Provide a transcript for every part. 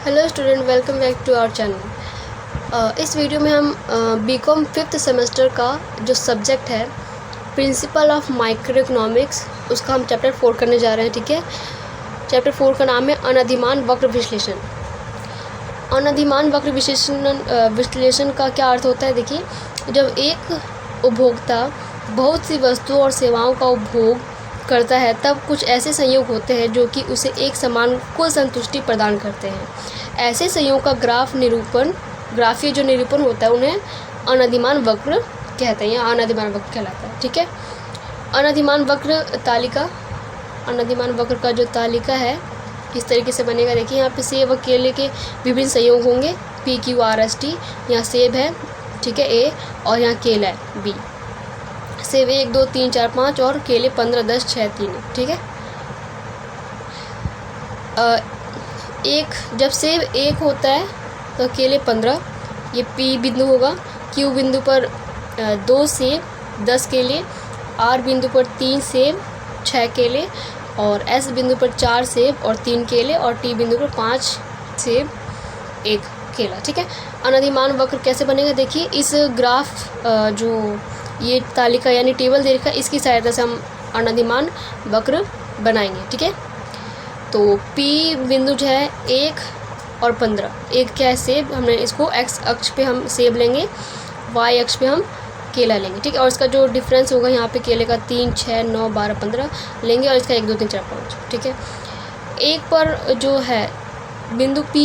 Hello student, welcome back to our channel. इस video में हम बीकॉम 5th सेमेस्टर का जो सब्जेक्ट है प्रिंसिपल ऑफ माइक्रो इकोनॉमिक्स, उसका हम चैप्टर 4 करने जा रहे हैं। ठीक है, चैप्टर 4 का नाम है अनधिमान वक्र विश्लेषण। अनधिमान वक्र विश्लेषण का क्या अर्थ होता है? देखिए, जब एक उपभोक्ता बहुत सी वस्तुओं और सेवाओं का उपभोग करता है तब कुछ ऐसे संयोग होते हैं जो कि उसे एक समान कुल संतुष्टि प्रदान करते हैं। ऐसे संयोग का ग्राफीय जो निरूपण होता है उन्हें अनधिमान वक्र कहते हैं या अनधिमान वक्र कहलाता है। ठीक है, अनधिमान वक्र का जो तालिका है किस तरीके से बनेगा? देखिए, यहाँ पे सेब और केले के विभिन्न संयोग होंगे, PQRST। यहाँ सेब है, ठीक है, A, और यहाँ केला है, B। सेब 1 2 3 4 5 और केले 15 10 6 3। ठीक है, जब सेब 1 होता है तो केले 15, ये P बिंदु होगा। Q बिंदु पर 2 सेब 10 केले, R बिंदु पर 3 सेब 6 केले, और S बिंदु पर 4 सेब और 3 केले, और T बिंदु पर 5 सेब 1 केला। ठीक है, अनधिमान वक्र कैसे बनेगा? देखिए, इस ग्राफ जो ये तालिका यानी टेबल दे रखा है, इसकी सहायता से हम अनधिमान वक्र बनाएंगे। ठीक है, तो P बिंदु जो है 1 और 15, 1 क्या है? सेब। हमने इसको X अक्ष पे हम सेब लेंगे, Y अक्ष पे हम केला लेंगे। ठीक है, और इसका जो डिफरेंस होगा यहाँ पे केले का 3 6 9 12 15 लेंगे, और इसका 1 2 3 4 5। ठीक है, 1 पर जो है बिंदु P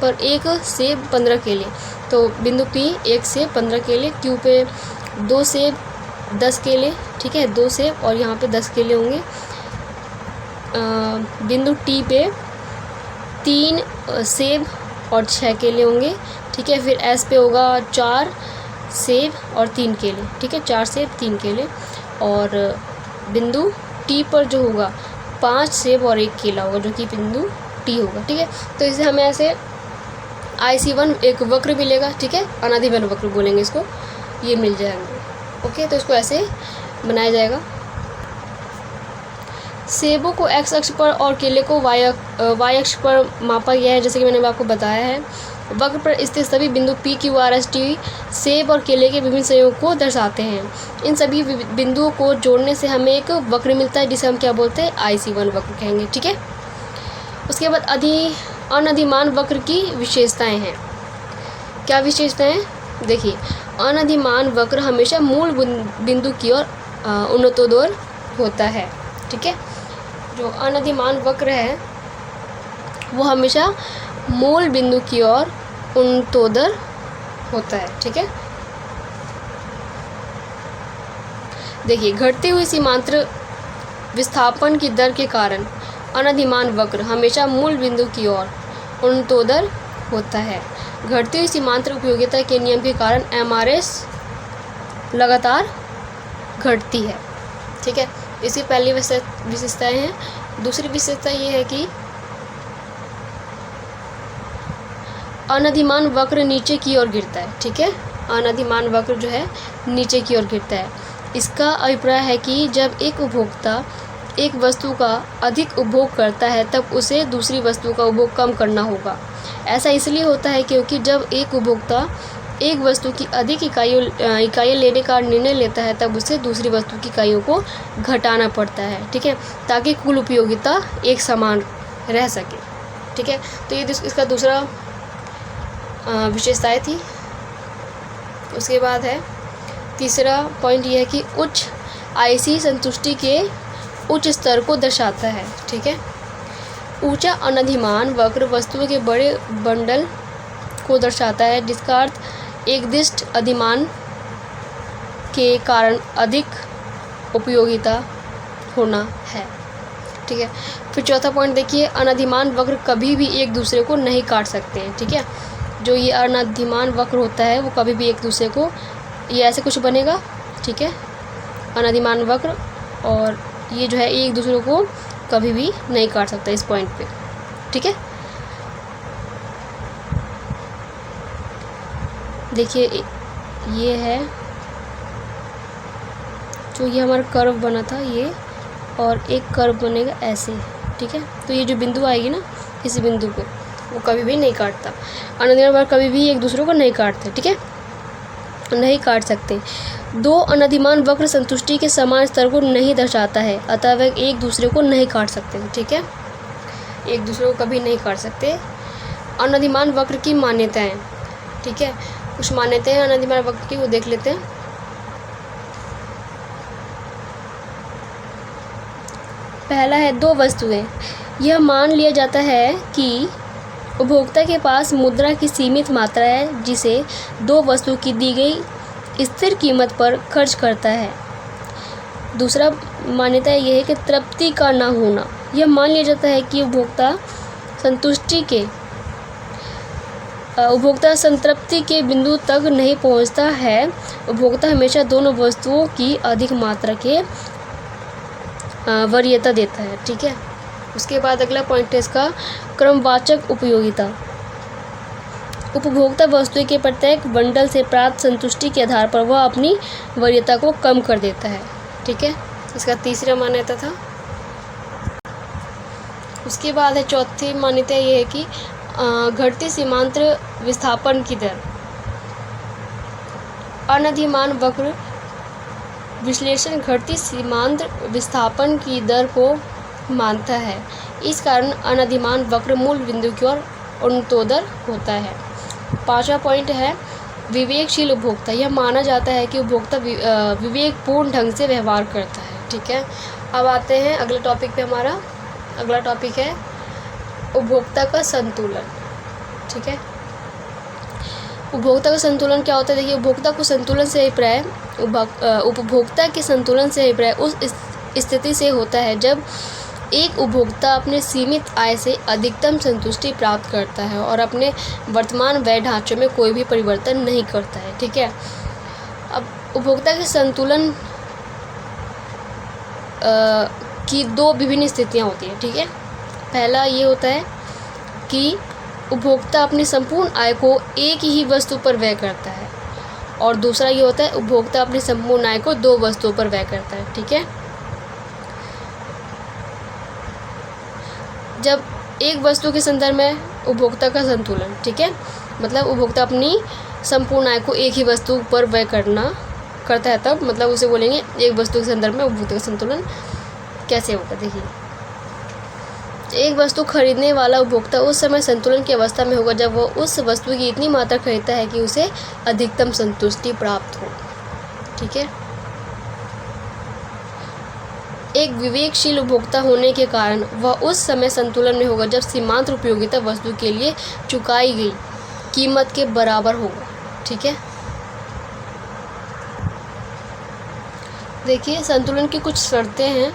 पर 1 सेब 15 केले, तो बिंदु P 1 से 15 केले, Q पे 2 सेब 10 केले, ठीक है, 2 सेब और यहाँ पे 10 केले होंगे। बिंदु T पे 3 सेब और 6 केले होंगे। ठीक है, फिर S पे होगा 4 सेब और 3 केले। ठीक है, 4 सेब 3 केले, और बिंदु T पर जो होगा 5 सेब और 1 केला होगा, जो कि बिंदु T होगा। ठीक है, तो इसे हमें ऐसे IC1 एक वक्र मिलेगा। ठीक है, अनधिमान वक्र बोलेंगे इसको, ये मिल जाएंगे। ओके, तो इसको ऐसे बनाया जाएगा। सेबों को X अक्ष पर और केले को Y अक्ष पर मापा गया है, जैसे कि मैंने आपको बताया है। वक्र पर स्थित सभी बिंदु PQRST सेब और केले के विभिन्न संयोग को दर्शाते हैं। इन सभी बिंदुओं को जोड़ने से हमें एक वक्र मिलता है, जिसे हम क्या बोलते हैं? IC1 वक्र कहेंगे। ठीक है, उसके बाद अनधिमान वक्र की विशेषताएं हैं। क्या विशेषताएं? देखिए, अनधिमान वक्र हमेशा मूल बिंदु की ओर उन्नतोदर होता है। ठीक है, जो अनधिमान वक्र है वो हमेशा मूल बिंदु की ओर उन्नतोदर होता है। ठीक है, देखिए, घटती हुई सीमांतर विस्थापन की दर के कारण अनधिमान वक्र हमेशा मूल बिंदु की ओर उन्नतोदर होता है। घटती हुई सीमांतर उपयोगिता के नियम के कारण MRS लगातार घटती है। ठीक है, इसकी पहली विशेषताएं हैं। दूसरी विशेषता ये है कि अनधिमान वक्र नीचे की ओर गिरता है। ठीक है, अनधिमान वक्र जो है नीचे की ओर गिरता है। इसका अभिप्राय है कि जब एक उपभोक्ता एक वस्तु का अधिक उपभोग करता है तब उसे दूसरी वस्तु का उपभोग कम करना होगा। ऐसा इसलिए होता है क्योंकि जब एक उपभोक्ता एक वस्तु की अधिक इकाइयाँ लेने का निर्णय लेता है तब उसे दूसरी वस्तु की इकाइयों को घटाना पड़ता है। ठीक है, ताकि कुल उपयोगिता एक समान रह सके। ठीक है, तो ये इसका दूसरा विशेषताएं थी। उसके बाद है तीसरा पॉइंट ये है कि उच्च IC संतुष्टि के उच्च स्तर को दर्शाता है। ठीक है, ऊंचा अनधिमान वक्र वस्तुओं के बड़े बंडल को दर्शाता है, जिसका अर्थ एक दिष्ट अधिमान के कारण अधिक उपयोगिता होना है। ठीक है, फिर चौथा पॉइंट देखिए, अनधिमान वक्र कभी भी एक दूसरे को नहीं काट सकते हैं। ठीक है, जो ये अनधिमान वक्र होता है वो कभी भी एक दूसरे को, ये ऐसे कुछ बनेगा। ठीक है, अनधिमान वक्र, और ये जो है एक दूसरे को कभी भी नहीं काट सकता इस पॉइंट पे। ठीक है, देखिए, ये है जो ये हमारा कर्व बना था ये, और एक कर्व बनेगा ऐसे। ठीक है, तो ये जो बिंदु आएगी ना, इस बिंदु पे वो कभी भी नहीं काटता। अनधिमान वक्र कभी भी एक दूसरे को नहीं काटते, ठीक है, नहीं काट सकते। दो अनधिमान वक्र संतुष्टि के समान स्तर को नहीं दर्शाता है, अतः वे एक दूसरे को नहीं काट सकते, ठीक है, एक दूसरे को कभी नहीं काट सकते। अनधिमान वक्र की मान्यताएं, ठीक है, कुछ मान्यताएं हैं अनधिमान वक्र की, वो देख लेते हैं। पहला है दो वस्तुएं। यह मान लिया जाता है कि उपभोक्ता के पास मुद्रा की सीमित मात्रा है जिसे दो वस्तु की दी गई स्थिर कीमत पर खर्च करता है। दूसरा मान्यता यह है कि तृप्ति का ना होना। यह मान लिया जाता है कि उपभोक्ता संतृप्ति के बिंदु तक नहीं पहुंचता है। उपभोक्ता हमेशा दोनों वस्तुओं की अधिक मात्रा के वरीयता देता है, ठीक है। उसके बाद अगला पॉइंट है इसका क्रमवाचक उपयोगिता। उपभोक्ता वस्तु के प्रत्येक बंडल से प्राप्त संतुष्टि के आधार पर वह अपनी वरीयता को कम कर देता है, ठीक है, इसका तीसरा मान्यता था। उसके बाद है चौथी मान्यता ये है कि घटती सीमांत विस्थापन की दर। अनधिमान वक्र विश्लेषण घटती सीमांत विस्थापन की दर को मानता है। इस कारण अनधिमान वक्र मूल बिंदु की ओर उन्नतोदर होता है। पांचवा पॉइंट है विवेकशील उपभोक्ता। यह माना जाता है कि उपभोक्ता विवेकपूर्ण ढंग से व्यवहार करता है, ठीक है। अब आते हैं अगले टॉपिक पे। हमारा अगला टॉपिक है उपभोक्ता का संतुलन, ठीक है। उपभोक्ता का संतुलन क्या होता है? देखिए, उपभोक्ता के संतुलन से अभिप्राय उस स्थिति से होता है जब एक उपभोक्ता अपने सीमित आय से अधिकतम संतुष्टि प्राप्त करता है और अपने वर्तमान व्यय ढांचे में कोई भी परिवर्तन नहीं करता है, ठीक है। अब उपभोक्ता के संतुलन की दो विभिन्न स्थितियां होती हैं, ठीक है। पहला ये होता है कि उपभोक्ता अपनी संपूर्ण आय को एक ही वस्तु पर व्यय करता है, और दूसरा ये होता है उपभोक्ता अपनी संपूर्ण आय को दो वस्तुओं पर व्यय करता है, ठीक है। जब एक वस्तु के संदर्भ में उपभोक्ता का संतुलन, ठीक है, मतलब उपभोक्ता अपनी संपूर्ण आय को एक ही वस्तु पर व्यय करता है, तब मतलब उसे बोलेंगे एक वस्तु के संदर्भ में उपभोक्ता का संतुलन कैसे होगा। देखिए, एक वस्तु खरीदने वाला उपभोक्ता उस समय संतुलन की अवस्था में होगा जब वह उस वस्तु की इतनी मात्रा खरीदता है कि उसे अधिकतम संतुष्टि प्राप्त हो, ठीक है। एक विवेकशील उपभोक्ता होने के कारण वह उस समय संतुलन में होगा जब सीमांत उपयोगिता वस्तु के लिए चुकाई गई कीमत के बराबर होगा, ठीक है। देखिए, संतुलन की कुछ शर्तें हैं।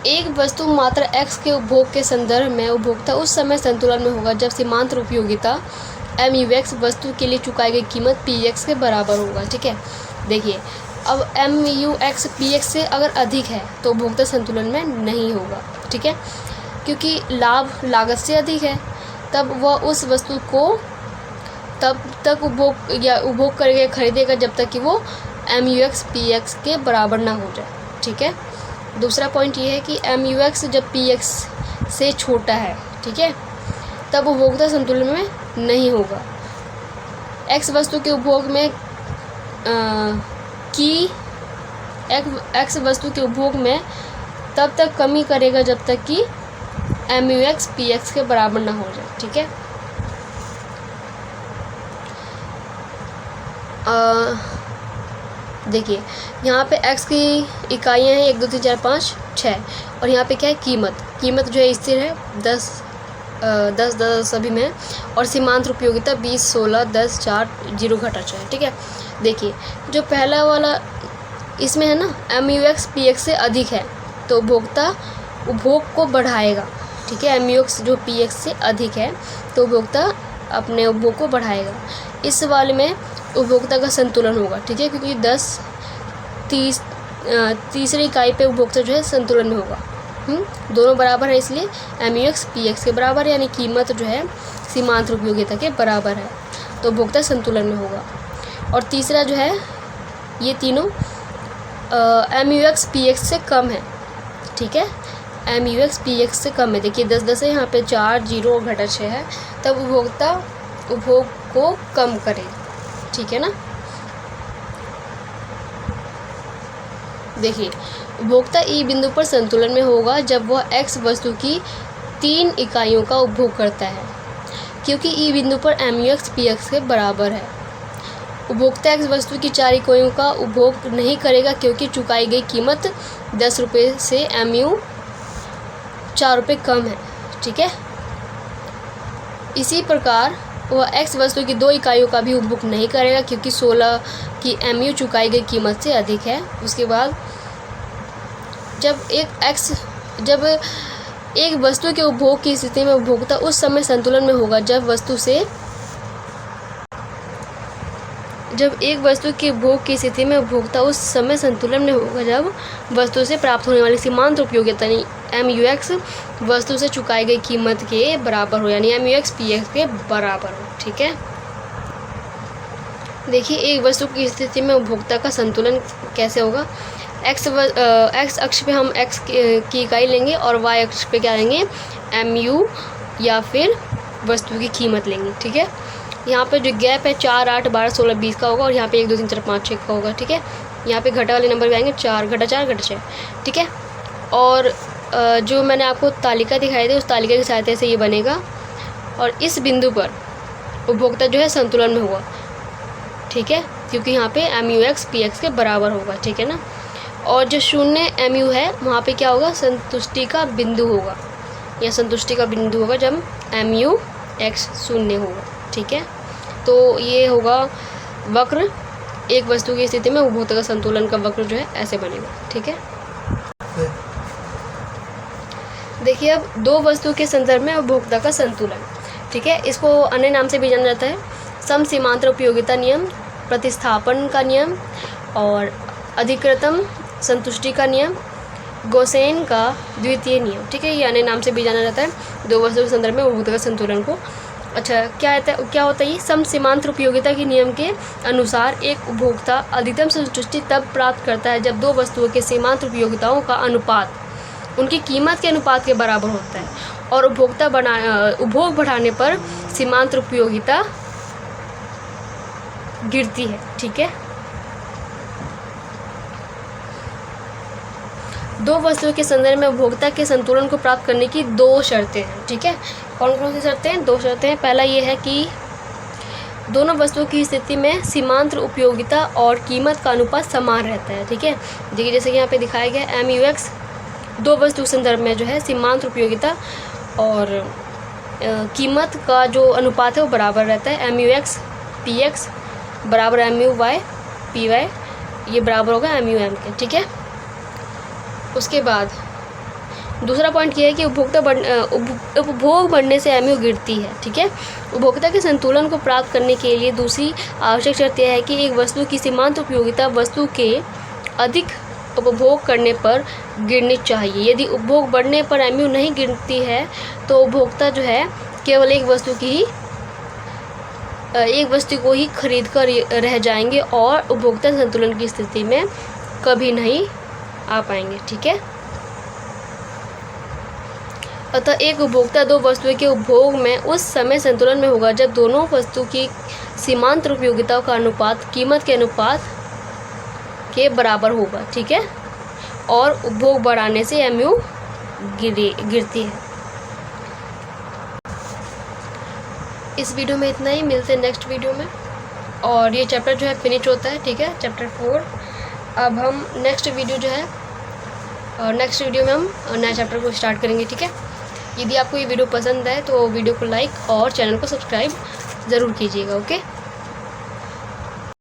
एक वस्तु मात्रा x के उपभोग के संदर्भ में उपभोक्ता उस समय संतुलन में होगा जब सीमांत उपयोगिता MUX वस्तु के लिए चुकाई गई कीमत PX के बराबर होगा, ठीक है। देखिए, अब MUX PX से अगर अधिक है तो उपभोक्ता संतुलन में नहीं होगा, ठीक है, क्योंकि लाभ लागत से अधिक है। तब वह उस वस्तु को तब तक उपभोग करेगा, खरीदेगा जब तक कि वो MUX PX के बराबर ना हो जाए, ठीक है। दूसरा पॉइंट ये है कि MUX जब PX से छोटा है, ठीक है, तब उपभोक्ता संतुलन में नहीं होगा। X वस्तु के उपभोग में X वस्तु के उपभोग में तब तक कमी करेगा जब तक कि MUX PX के बराबर ना हो जाए, ठीक है। देखिए, यहाँ पे x की इकाइयाँ हैं 1 2 3 4 5 6, और यहाँ पे क्या है कीमत जो है स्थिर है 10 सभी में, और सीमांत उपयोगिता 20 16 10 4 0 घटा 6, ठीक है। देखिए, जो पहला वाला इसमें है ना MUX PX से अधिक है तो उपभोक्ता उपभोग को बढ़ाएगा, ठीक है। MUX जो PX से अधिक है तो उपभोक्ता अपने उपभोग को बढ़ाएगा। इस वाले में उपभोक्ता का संतुलन होगा, ठीक है, क्योंकि 30 इकाई पे उपभोक्ता जो है संतुलन में होगा। दोनों बराबर है, इसलिए MUX PX के बराबर, यानी कीमत जो है सीमांत उपयोगिता के बराबर है तो उपभोक्ता संतुलन में होगा। और तीसरा जो है, ये तीनों MUX PX से कम है, ठीक है। MUX/PX से कम है। देखिए 10 है, यहाँ पे 4 जीरो और घटा 6 है, तब उपभोक्ता उपभोग को कम करे। ठीक है ना। देखिए उपभोक्ता ई बिंदु पर संतुलन में होगा जब वह X वस्तु की 3 इकाइयों का उपभोग करता है, क्योंकि ई बिंदु पर MUX/PX के बराबर है। उपभोक्ता X वस्तु की 4 इकाइयों का उपभोग नहीं करेगा, क्योंकि चुकाई गई कीमत 10 रुपये से MU 4 रुपये कम है। ठीक है। इसी प्रकार वह X वस्तु की 2 इकाइयों का भी उपभोग नहीं करेगा, क्योंकि 16 की MU चुकाई गई कीमत से अधिक है। उसके बाद जब एक वस्तु के उपभोग की स्थिति में उपभोक्ता उस समय संतुलन में होगा जब एक वस्तु के उपभोग की स्थिति में उपभोक्ता उस समय संतुलन में होगा जब वस्तु से प्राप्त होने वाली सीमांत उपयोगिता यानी MUX वस्तु से चुकाई गई कीमत के बराबर हो, यानी MUX/PX के बराबर हो। ठीक है। देखिए एक वस्तु की स्थिति में उपभोक्ता का संतुलन कैसे होगा। X अक्ष पे हम X की इकाई लेंगे और Y अक्ष पे क्या लेंगे, MU या फिर वस्तु की कीमत लेंगे। ठीक है। यहाँ पे जो गैप है 4, 8, 12, 16, 20 का होगा और यहाँ पे 1, 2, 3, 4, 5, 6 का होगा। ठीक है। यहाँ पे घटा वाले नंबर भी आएंगे 4, घटा 4, घटा 6। ठीक है। और जो मैंने आपको तालिका दिखाई थी उस तालिका की सहायता से ये बनेगा और इस बिंदु पर उपभोक्ता जो है संतुलन में होगा। ठीक है, क्योंकि यहाँ पे MUX/PX के बराबर होगा। ठीक है ना। और जो 0 MU है वहाँ पे क्या होगा, संतुष्टि का बिंदु होगा, या संतुष्टि का बिंदु होगा जब MUX 0 होगा। ठीक है। तो ये होगा वक्र, एक वस्तु की स्थिति में उपभोक्ता का संतुलन का वक्र जो है ऐसे बनेगा। ठीक है। देखिए अब 2 वस्तु के संदर्भ में उपभोक्ता का संतुलन। ठीक है। इसको अन्य नाम से भी जाना जाता है समसीमांतर उपयोगिता नियम, प्रतिस्थापन का नियम और अधिकृतम संतुष्टि का नियम, गोसेन का द्वितीय नियम। ठीक है। ये अन्य नाम से भी जाना जाता है 2 वस्तु के संदर्भ में उपभोक्ता का संतुलन को। अच्छा, क्या होता है ये समसीमांतर उपयोगिता के नियम के अनुसार एक उपभोक्ता अधिकतम संतुष्टि तब प्राप्त करता है जब 2 वस्तुओं के सीमांत उपयोगिताओं का अनुपात उनकी कीमत के अनुपात के बराबर होता है और उपभोग बढ़ाने पर सीमांत उपयोगिता गिरती है। ठीक है। 2 वस्तुओं के संदर्भ में उपभोक्ता के संतुलन को प्राप्त करने की 2 शर्तें हैं। ठीक है। कौन कौन सी शर्तें हैं? 2 शर्तें हैं। पहला ये है कि दोनों वस्तुओं की स्थिति में सीमांत उपयोगिता और कीमत का अनुपात समान रहता है। ठीक है। देखिए जैसे कि यहाँ पे दिखाया गया MUX 2 वस्तु के संदर्भ में जो है सीमांत उपयोगिता और कीमत का जो अनुपात है वो बराबर रहता है। MUX/PX बराबर MUY/PY, ये बराबर होगा MUM के। ठीक है। उसके बाद दूसरा पॉइंट ये है कि उपभोग बढ़ने से MU गिरती है। ठीक है। उपभोक्ता के संतुलन को प्राप्त करने के लिए दूसरी आवश्यक शर्त यह है कि एक वस्तु की सीमांत उपयोगिता वस्तु के अधिक उपभोग करने पर गिरनी चाहिए। यदि उपभोग बढ़ने पर MU नहीं गिरती है तो उपभोक्ता जो है केवल एक वस्तु को ही खरीद कर रह जाएंगे और उपभोक्ता संतुलन की स्थिति में कभी नहीं आ पाएंगे। ठीक है। अतः एक उपभोक्ता 2 वस्तुओं के उपभोग में उस समय संतुलन में होगा जब दोनों वस्तु की सीमांत उपयोगिताओं का अनुपात कीमत के अनुपात के बराबर होगा। ठीक है। और उपभोग बढ़ाने से MU गिरती है। इस वीडियो में इतना ही, मिलते हैं नेक्स्ट वीडियो में। और ये चैप्टर जो है फिनिश होता है। ठीक है, चैप्टर 4। अब हम नेक्स्ट वीडियो में हम नया चैप्टर को स्टार्ट करेंगे। ठीक है। यदि आपको ये वीडियो पसंद है तो वीडियो को लाइक और चैनल को सब्सक्राइब ज़रूर कीजिएगा। ओके।